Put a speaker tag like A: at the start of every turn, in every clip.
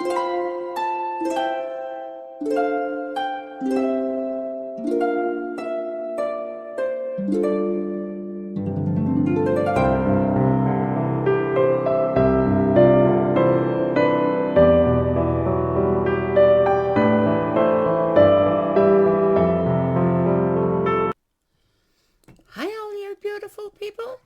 A: Hi all you beautiful people.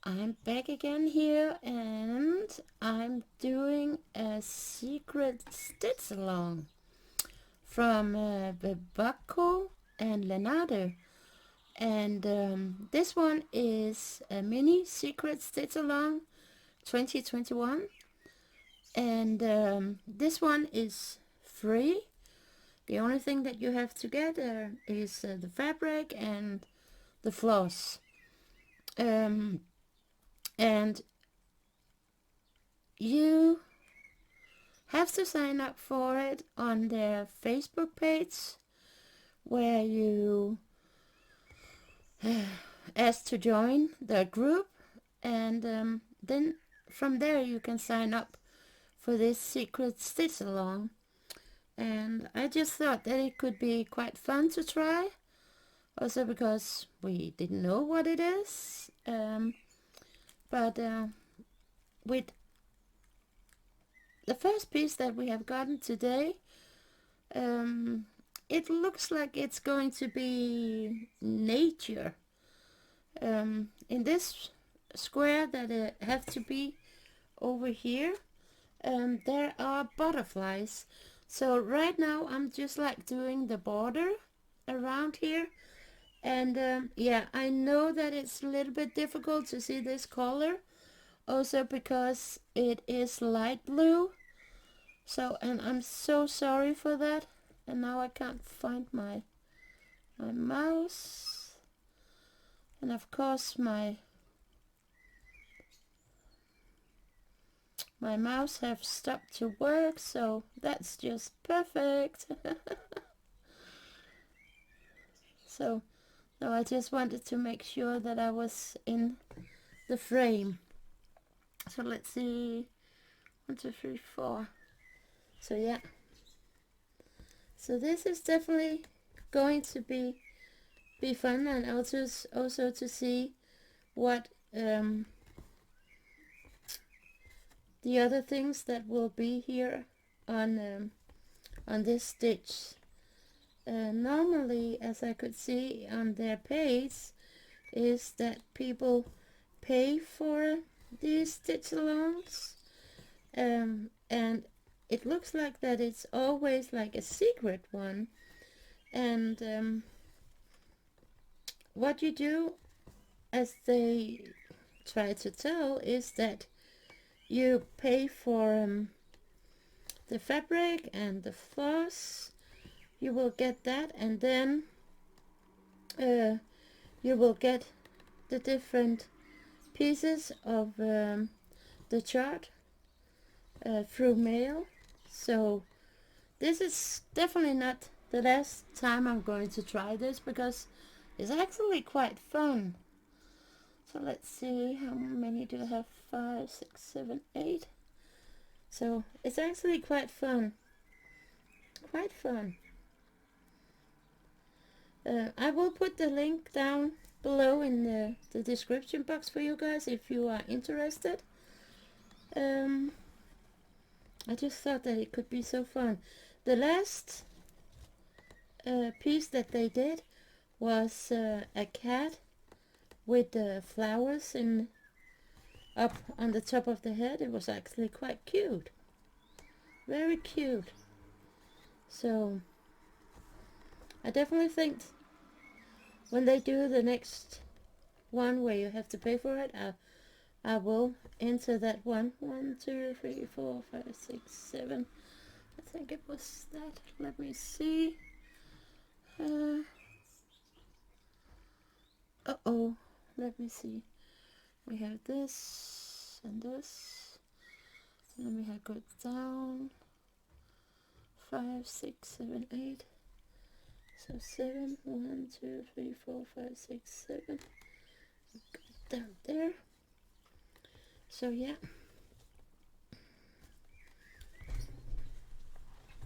A: I'm back again here and I'm doing a secret stitch along from vervaco and Lanarte, and this one is a mini secret stitch along 2021, and this one is free. The only thing that you have to get is the fabric and the floss. Um, and you have to sign up for it on their Facebook page, where you ask to join the group, and then from there you can sign up for this secret stitch along. And I just thought that it could be quite fun to try, also because we didn't know what it is, but with the first piece that we have gotten today, it looks like it's going to be nature. In this square that have to be over here, there are butterflies. So right now I'm just like doing the border around here, and yeah, I know that it's a little bit difficult to see this color, also because it is light blue. So, and I'm so sorry for that. And now I can't find my mouse. And of course my mouse have stopped to work, so that's just perfect. So, no, I just wanted to make sure that I was in the frame. So let's see, 1, 2, 3, 4. So yeah, so this is definitely going to be fun, and also to see what the other things that will be here on this stitch. Normally, as I could see on their page, is that people pay for these stitch alongs, and it looks like that it's always like a secret one. And what you do, as they try to tell, is that you pay for the fabric and the floss. You will get that, and then you will get the different pieces of the chart through mail. So this is definitely not the last time I'm going to try this, because it's actually quite fun. So let's see, how many do I have? 5, 6, 7, 8. So it's actually quite fun. Quite fun. I will put the link down below in the description box for you guys if you are interested. I just thought that it could be so fun. The last piece that they did was a cat with flowers in up on the top of the head. It was actually quite cute, very cute. So I definitely think when they do the next one where you have to pay for it, I will enter that one. 1, 2, 3, 4, 5, 6, 7. I think it was that. Let me see. Uh-oh. Let me see. We have this and this. Let me have go down. 5, 6, 7, 8. So 7. 1, 2, 3, 4, 5, 6, 7. Down there. So yeah.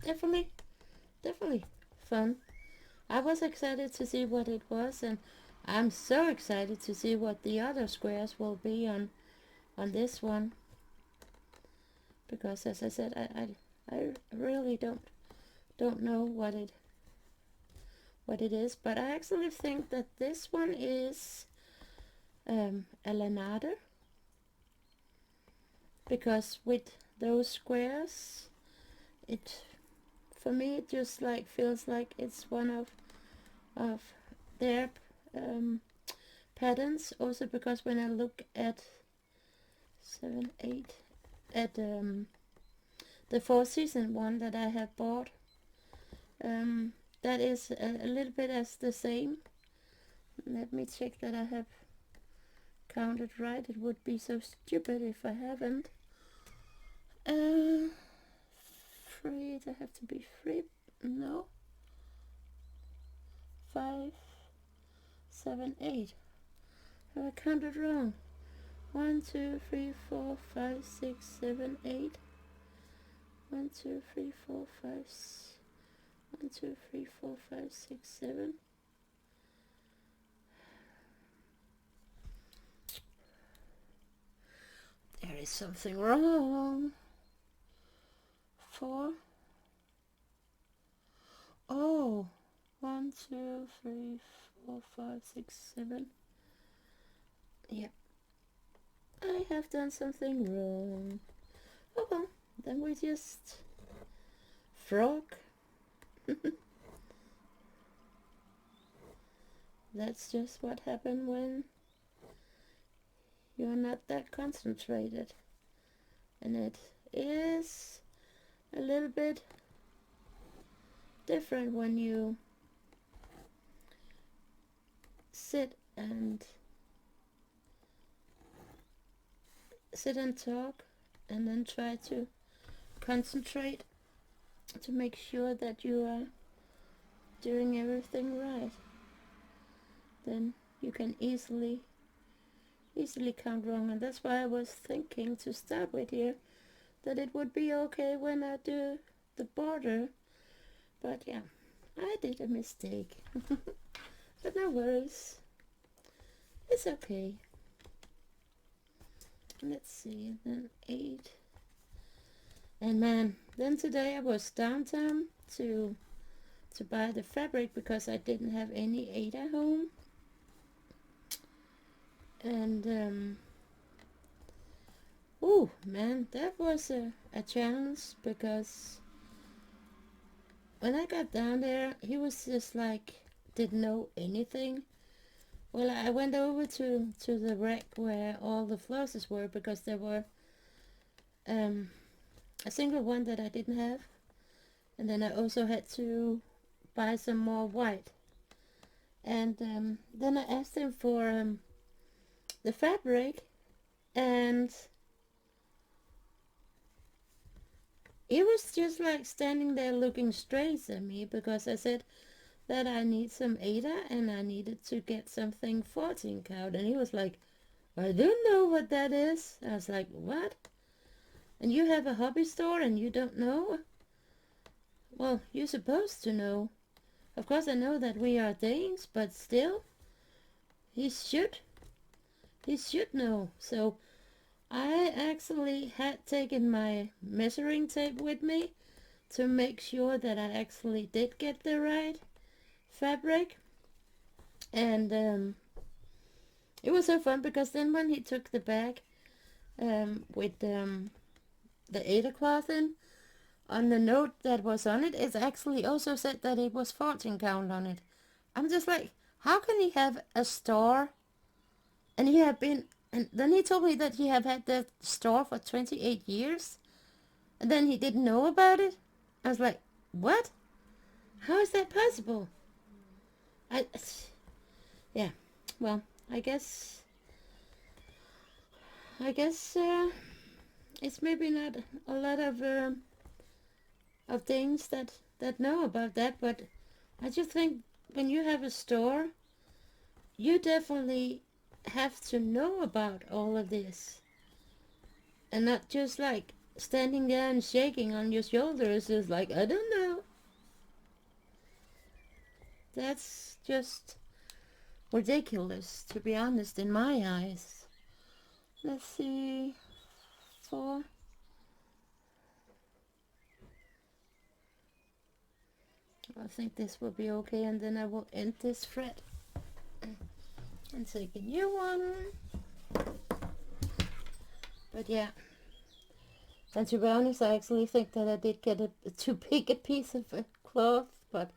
A: definitely fun. I was excited to see what it was, and I'm so excited to see what the other squares will be on this one, because as I said, I really don't know what it is, but I actually think that this one is a Lanarte, because with those squares, it, for me, it just like feels like it's one of their patterns. Also because when I look at 7, 8, at the Four Season one that I have bought, that is a little bit as the same. Let me check that I have counted right. It would be so stupid if I haven't. 3, there have to be 3, no, 5, 7, 8. Have I counted wrong? 1, 2, 3, 4, 5, 6, 7, 8. 1, 2, 3, 4, 5, 1, 2, 3, 4, 5, 6, 7. There is something wrong. 4. Oh, 1, 2, 3, 4, 5, 6, 7. Yep. I have done something wrong. Oh well, then we just frog. That's just what happened when you're not that concentrated. And it is a little bit different when you sit and talk and then try to concentrate to make sure that you are doing everything right. Then you can easily count wrong, and that's why I was thinking to start with here that it would be okay when I do the border, but yeah, I did a mistake. But no worries, it's okay. Let's see, then 8, and man, then today I was downtown to buy the fabric because I didn't have any 8 at home. And oh man, that was a challenge, because when I got down there, he was just like didn't know anything. Well, I went over to the rack where all the flosses were, because there were a single one that I didn't have, and then I also had to buy some more white. And then I asked him for the fabric, and he was just like standing there looking straight at me, because I said that I need some Ada and I needed to get something 14 count, and he was like, I don't know what that is. I was like, what? And you have a hobby store and you don't know? Well, you're supposed to know. Of course I know that we are Danes, but still, he should know. So I actually had taken my measuring tape with me to make sure that I actually did get the right fabric. And it was so fun, because then when he took the bag with the Ada cloth in, on the note that was on it, it actually also said that it was 14 count on it. I'm just like, how can he have a store? And he had been, and then he told me that he had had that store for 28 years, and then he didn't know about it. I was like, what? How is that possible? Yeah, well, I guess it's maybe not a lot of things that know about that, but I just think when you have a store, you definitely have to know about all of this, and not just like standing there and shaking on your shoulders is like, I don't know. That's just ridiculous, to be honest, in my eyes. Let's see. 4. I think this will be okay, and then I will end this fret and take a new one. But yeah, and to be honest, I actually think that I did get too big a piece of cloth, but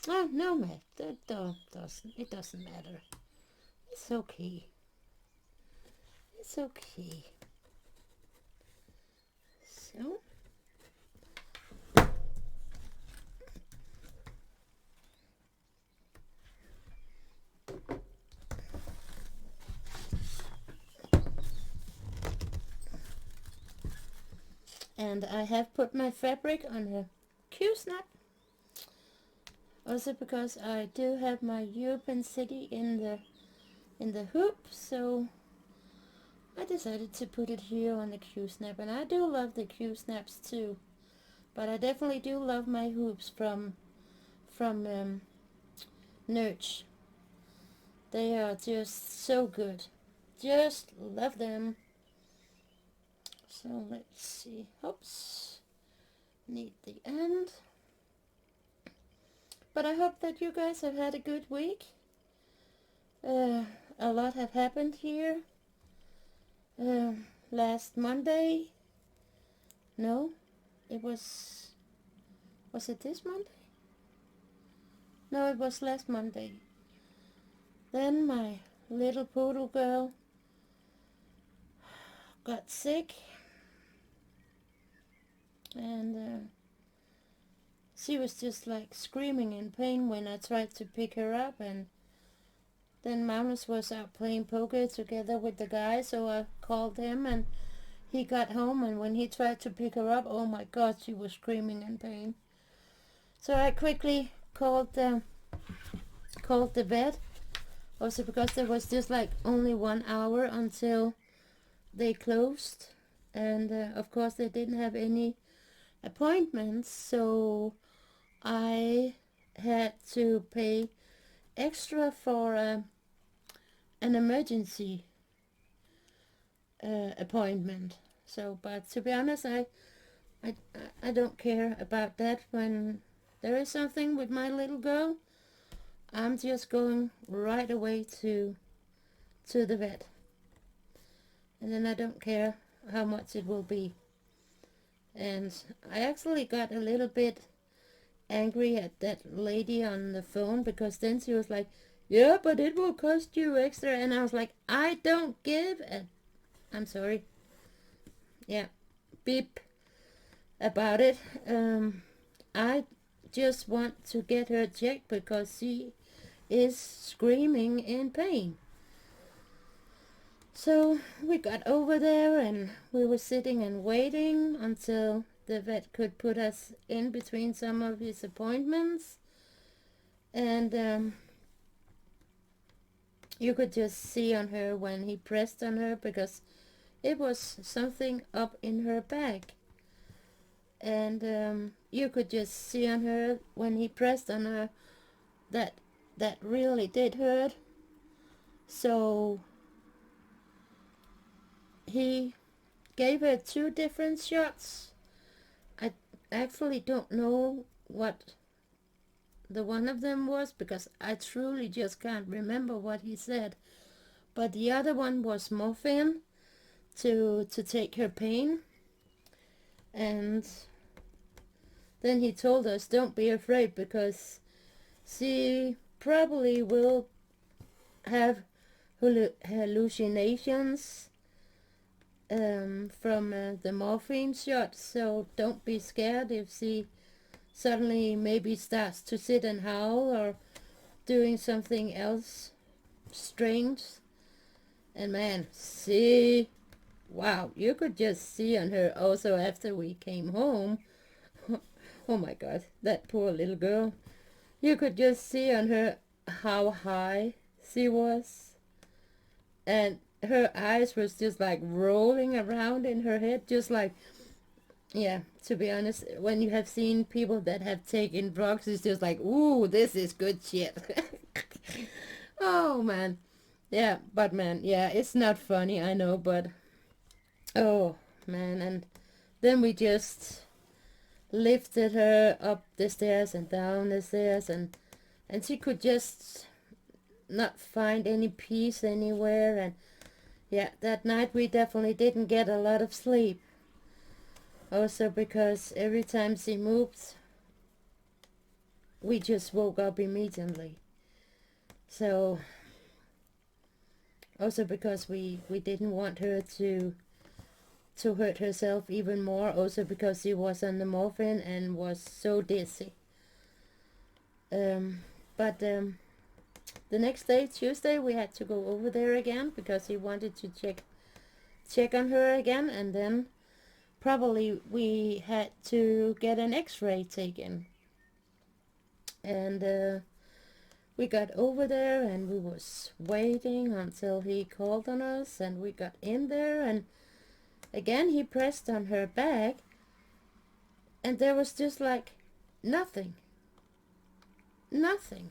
A: oh no, man, it doesn't matter. It's okay. It's okay. So. And I have put my fabric on a Q-snap. Also because I do have my European city in the hoop, so I decided to put it here on the Q-snap. And I do love the Q-snaps too, but I definitely do love my hoops from Nurch. They are just so good. Just love them. So let's see. Oops. Need the end. But I hope that you guys have had a good week. A lot have happened here. Last Monday. No, it was it this Monday? No, it was last Monday. Then my little poodle girl got sick. And she was just like screaming in pain when I tried to pick her up, and then Magnus was out playing poker together with the guy, so I called him and he got home, and when he tried to pick her up, oh my god, she was screaming in pain. So I quickly called the vet, also because there was just like only 1 hour until they closed, and of course they didn't have any appointments, so I had to pay extra for an emergency appointment. So, but to be honest, I don't care about that. When there is something with my little girl, I'm just going right away to the vet, and then I don't care how much it will be. And I actually got a little bit angry at that lady on the phone, because then she was like, yeah, but it will cost you extra, and I was like, I don't give a, I'm sorry, yeah, beep about it. I just want to get her checked because she is screaming in pain. So we got over there, and we were sitting and waiting until the vet could put us in between some of his appointments. And you could just see on her when he pressed on her, because it was something up in her back. And you could just see on her when he pressed on her that really did hurt. So he gave her 2 different shots. I actually don't know what the one of them was, because I truly just can't remember what he said. But the other one was morphine to take her pain. And then he told us, don't be afraid, because she probably will have hallucinations from the morphine shot, so don't be scared if she suddenly maybe starts to sit and howl or doing something else strange. And man, see, wow, you could just see on her also after we came home. Oh my god, that poor little girl. You could just see on her how high she was, and her eyes was just like rolling around in her head, just like, Yeah, to be honest, when you have seen people that have taken drugs, it's just like, ooh, this is good shit. Oh man. Yeah, but man, yeah, it's not funny, I know, but oh man, and then we just lifted her up the stairs and down the stairs, and she could just not find any peace anywhere. And yeah, that night we definitely didn't get a lot of sleep, also because every time she moved we just woke up immediately. So also because we didn't want her to hurt herself even more, also because she was on the morphine and was so dizzy. But the next day, Tuesday, we had to go over there again because he wanted to check on her again, and then probably we had to get an x-ray taken. And we got over there and we was waiting until he called on us, and we got in there, and again he pressed on her back, and there was just like nothing. Nothing.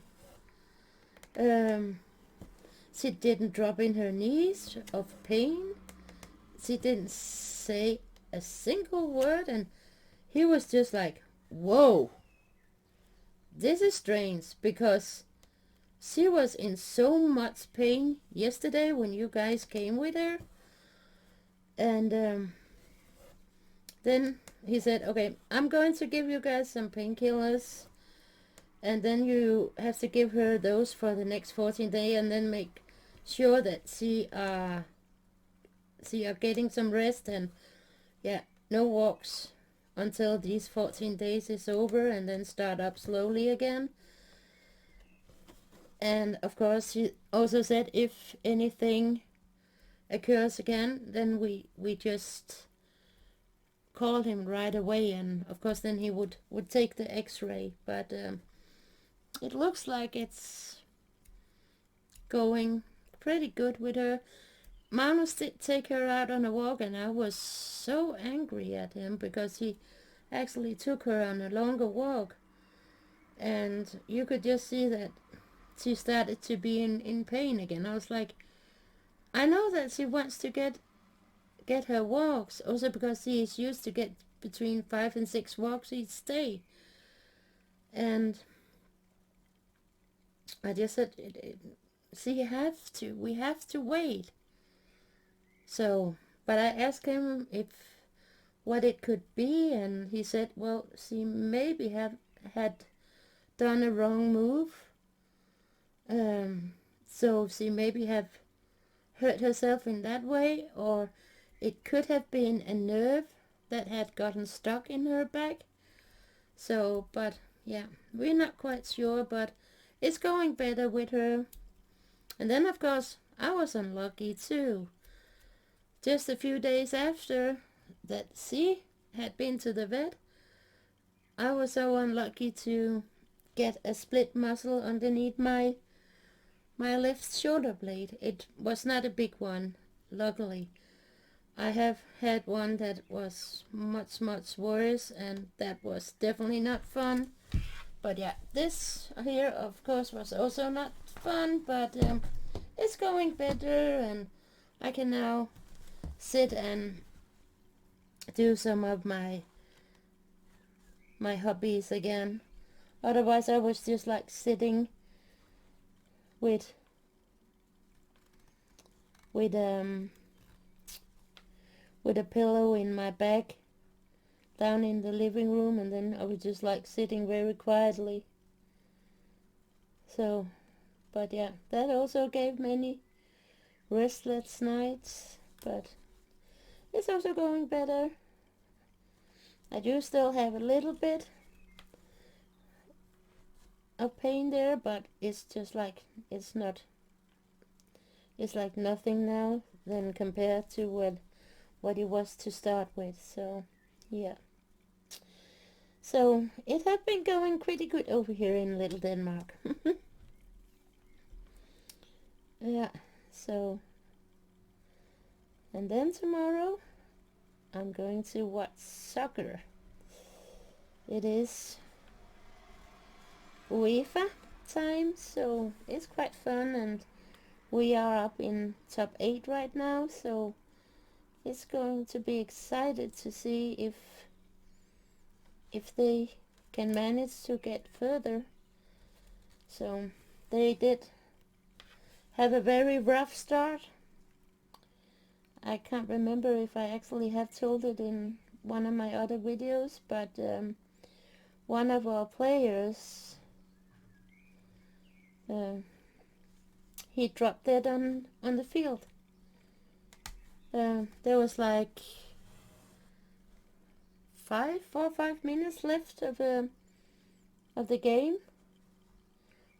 A: She didn't drop in her knees of pain. She didn't say a single word, and he was just like, whoa, this is strange, because she was in so much pain yesterday when you guys came with her. And then he said, okay, I'm going to give you guys some painkillers, and then you have to give her those for the next 14 days, and then make sure that she are getting some rest, and yeah, no walks until these 14 days is over, and then start up slowly again. And of course she also said if anything occurs again, then we just call him right away, and of course then he would take the x-ray. But it looks like it's going pretty good with her. Magnus did take her out on a walk, and I was so angry at him because he actually took her on a longer walk, and you could just see that she started to be in pain again. I was like, I know that she wants to get her walks, also because she is used to get between 5 and 6 walks each day. And I just said, we have to wait. So, but I asked him if what it could be, and he said, well, she maybe had done a wrong move. So she maybe have hurt herself in that way, or it could have been a nerve that had gotten stuck in her back. So, but yeah, we're not quite sure, but it's going better with her. And then of course I was unlucky too. Just a few days after that she had been to the vet, I was so unlucky to get a split muscle underneath my left shoulder blade. It was not a big one, luckily. I have had one that was much worse, and that was definitely not fun. But yeah, this here of course was also not fun, but it's going better, and I can now sit and do some of my hobbies again. Otherwise I was just like sitting with with um with a pillow in my back down in the living room, and then I was just like sitting very quietly. So, but yeah, that also gave many restless nights, but it's also going better. I do still have a little bit of pain there, but it's just like, it's like nothing now than compared to what it was to start with. So yeah, so it has been going pretty good over here in Little Denmark. Yeah, so, and then tomorrow I'm going to watch soccer. It is UEFA time, so it's quite fun, and we are up in top 8 right now, so it's going to be excited to see if they can manage to get further. So they did have a very rough start. I can't remember if I actually have told it in one of my other videos, but one of our players, he dropped dead on the field. There was like 4 or 5 minutes left of the game,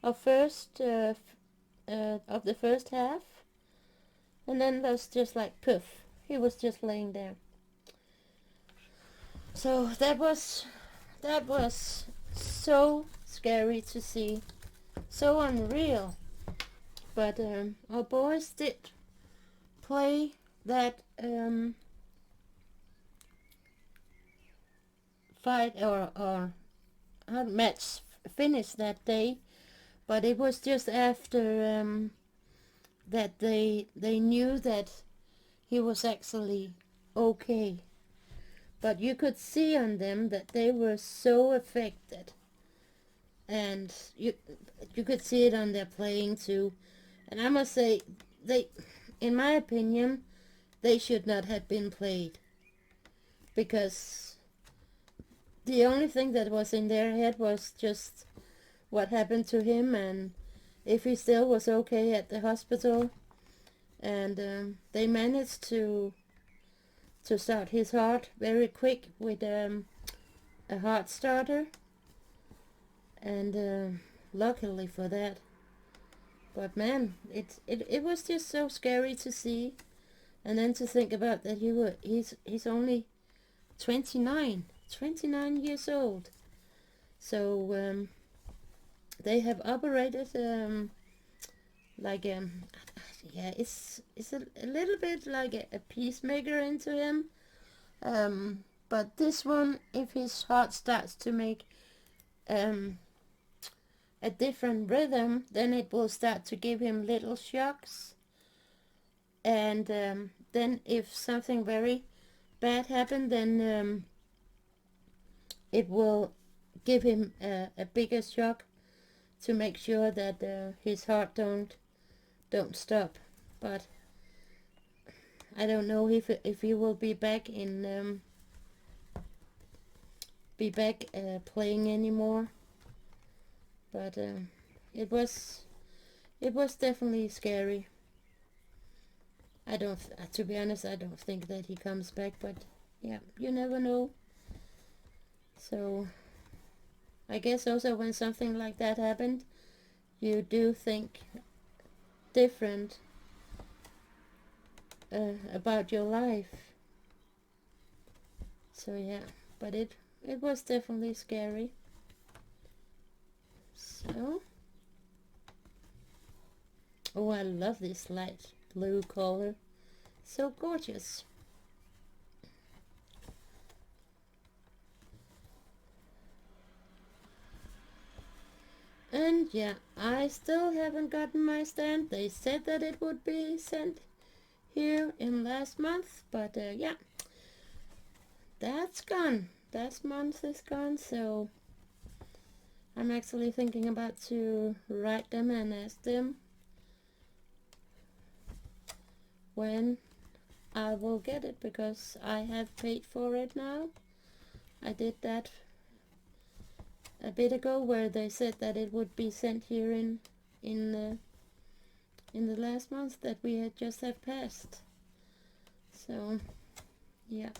A: of the first half, and then was just like poof, he was just laying there. So that was so scary to see, so unreal. But our boys did play that fight or match finished that day, but it was just after that they knew that he was actually okay. But you could see on them that they were so affected, and you could see it on their playing too. And I must say, they, in my opinion, they should not have been played, because the only thing that was in their head was just what happened to him, and if he still was okay at the hospital. And they managed to start his heart very quick with a heart starter, and luckily for that. But man, it was just so scary to see, and then to think about that he's only 29 years old. So they have operated yeah, it's a little bit like a peacemaker into him. But this one, if his heart starts to make a different rhythm, then it will start to give him little shocks. And then if something very bad happened, then it will give him a bigger shock to make sure that his heart don't stop. But I don't know if he will be back playing anymore. But it was definitely scary. I don't, to be honest, I don't think that he comes back, but yeah, you never know. So I guess also when something like that happened, you do think different about your life. So yeah, but it was definitely scary. So, oh, I love this light blue color, so gorgeous. And yeah, I still haven't gotten my stand. They said that it would be sent here in last month, but yeah, that's gone. That month is gone, so I'm actually thinking about to write them and ask them when I will get it, because I have paid for it now. I did that a bit ago, where they said that it would be sent here in the last month that we had just have passed. So yeah,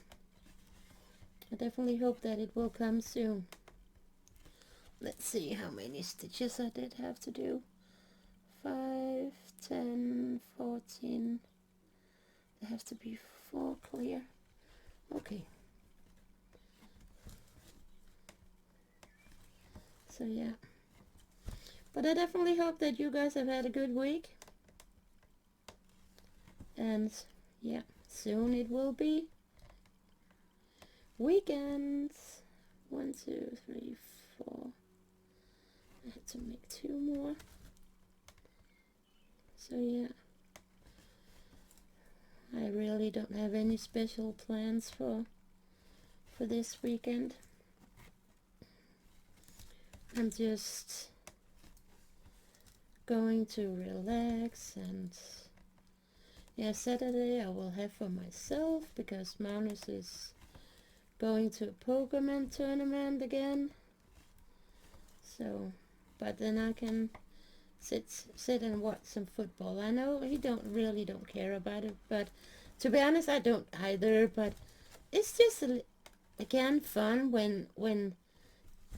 A: I definitely hope that it will come soon. Let's see how many stitches I did have to do. 5, 10, 14. There has to be 4 clear. Okay. So yeah. But I definitely hope that you guys have had a good week. And yeah, soon it will be weekends. 1, 2, 3, 4. I had to make 2 more. So yeah, I really don't have any special plans for this weekend. I'm just going to relax, and yeah, Saturday I will have for myself because Magnus is going to a Pokemon tournament again. So, but then I can sit and watch some football. I know he don't care about it, but to be honest, I don't either. But it's just again fun when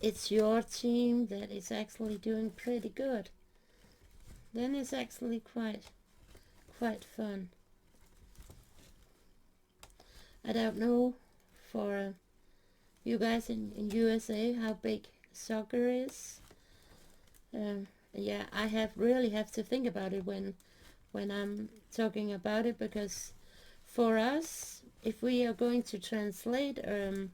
A: it's your team that is actually doing pretty good. Then it's actually quite fun. I don't know for you guys in USA how big soccer is. Yeah, I really have to think about it when I'm talking about it, because for us, if we are going to translate it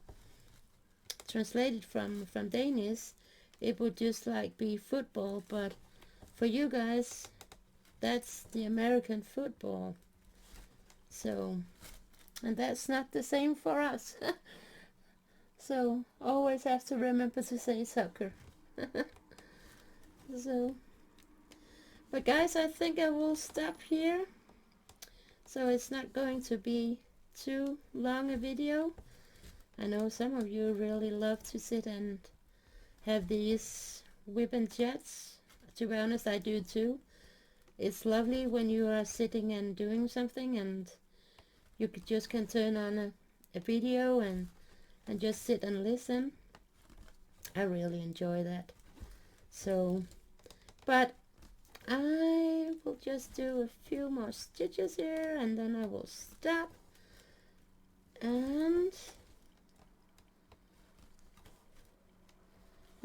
A: from Danish, it would just like be football, but for you guys, that's the American football. So, and that's not the same for us. So always have to remember to say soccer. So, but guys, I think I will stop here. So it's not going to be too long a video. I know some of you really love to sit and have these whip and chats. To be honest, I do too. It's lovely when you are sitting and doing something and you just can turn on a video and just sit and listen. I really enjoy that. So, but I will just do a few more stitches here and then I will stop. And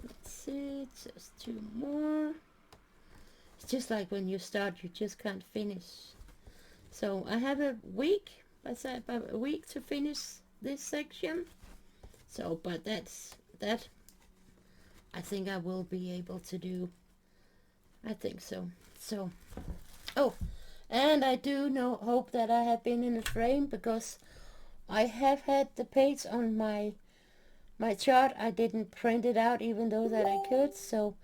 A: let's see, just 2 more. It's just like when you start, you just can't finish. So I have a week, about a week to finish this section. So, but that I think I will be able to do. I think so. So, oh, and I do hope that I have been in the frame, because I have had the page on my chart. I didn't print it out even though that I could. So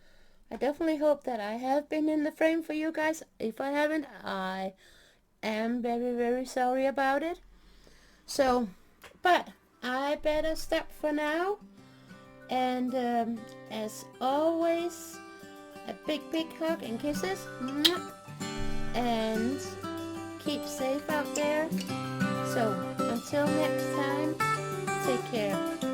A: I definitely hope that I have been in the frame for you guys. If I haven't, I am very sorry about it. So, but I better stop for now. And as always, a big hug and kisses. And keep safe out there. So until next time, take care.